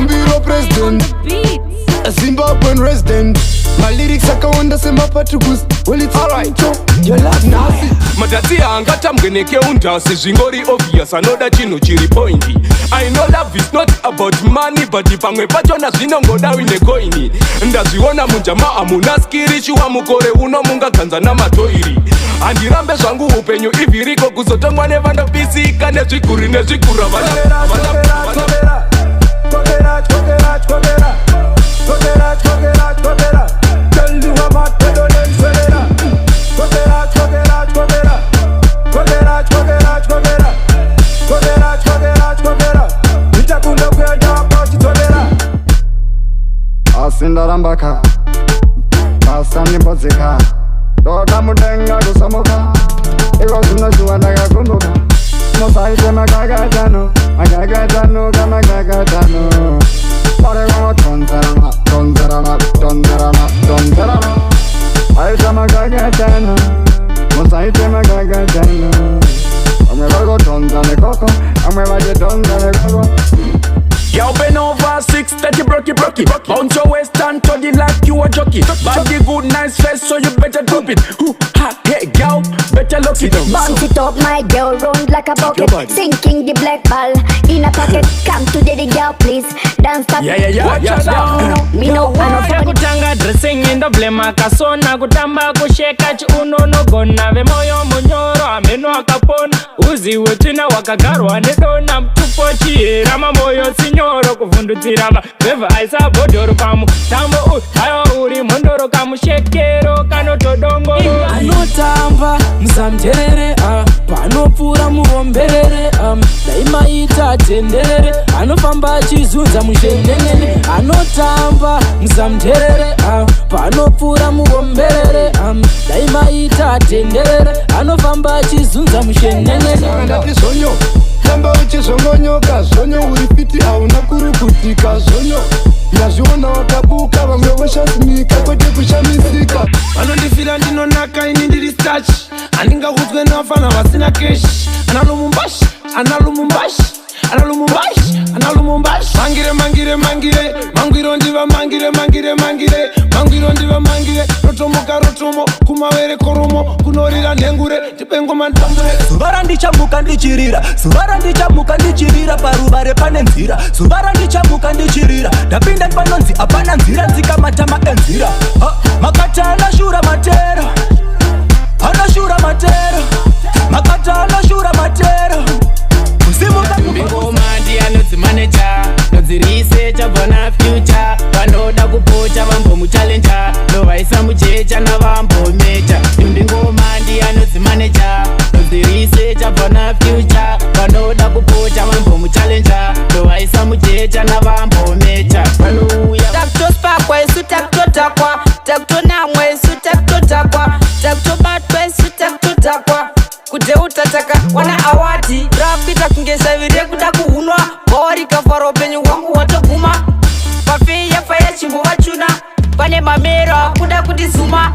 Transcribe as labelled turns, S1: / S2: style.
S1: Mbida president, a Zimbabwean resident. My lyrics are kaunda sema patukus. Well, it's alright, you love nazi.
S2: Matati angata mgeneke undasi Zingori obvious, anoda chino chiri pointi. I know love is not about money, but ipangwe pacho na zinongo dawi negoini. Ndaziona munjama amunaskiri, shuwa mukore uno munga kanza na matoiri. Andirambe zwangu upenyu iviriko kuzotongwa nevanda bisika nezvikuri nezvikura
S1: Asindarambaka Asani bozika Doda mudenga kusamuka Ego suna suwanda kumbuka Mosaite magagatano Magagatano kamagagatano Parego tonzarama Tonzarama Tonzarama Tonzarama Aita magagatano Mosaite magagatano Ame logo tonzane koko Ame vaje tonzane koko.
S3: Y'all been over 630 broky. Bounce your waist and turn it like you a jockey. Body good, nice face, so you better drop it. Hey, girl, better look it.
S4: Bounce it up, my girl, round like a bucket. Sinking the black ball in a pocket. Come to the girl, please. Dance stop.
S3: Yeah.
S4: Watch out now. Me no
S5: kutanga dressing in the blema kasona kutamba kusheka chiuno no gonna ve moyo munyoro ameno akapona uzi wetina wakagarwa nedona mtupo chiera mamoyo sinyoro kuvundutsirama veva aisa bodoro kamu tambo ayo uri mondoro kamu shekero kanotodongo
S6: anotamba mzamterere panopura muromberere daima ita tenderere anofamba achizunza mushenenene anotamba mzamterere panopura muromberere daima ita tenderere anofamba achizunza mushenenene
S1: Ndati zonyo Tamba uchizongonyoka zonyo urifiti hauna kurukutika zonyo Naziona wakabuka wamwe washasmika kwete kushamisika.
S6: Anondifila ndinonaka ini ndiri starch Aninga huzwe na wafana wasina cash Analumumbashi Mangiro ndiva mangire Rotomo kumawere koromo kunorira nengure tipengo mantambure.
S7: Subara ndichamuka ndichirira parubare pane nzira. Subara ndichamuka ndichirira ndapinda panonzi apana nzira nzikamatama enzira. Makata anashura matero Makata anashura matero
S5: Mbingoma ndianodzi manager nodzi researcher bona future vanoda kupocha vambomuchallenger novaisa mujecha navambomecha. Mbingoma ndianodzi manager nodzi researcher bona future vanoda kupocha vambomuchallenger novaisa mujecha navambomecha. Vanouya
S8: takutospa isu takutotakwa takutonamwa isu takutotakwa takutobatwa isu takutotakwa kudze utataka wana awadi rapita kungeshavire kuda kuhunwa vawarikafara upenyu hwangu watoguma pafeya faya chimbo vachuna pane mamero akuda kutizuma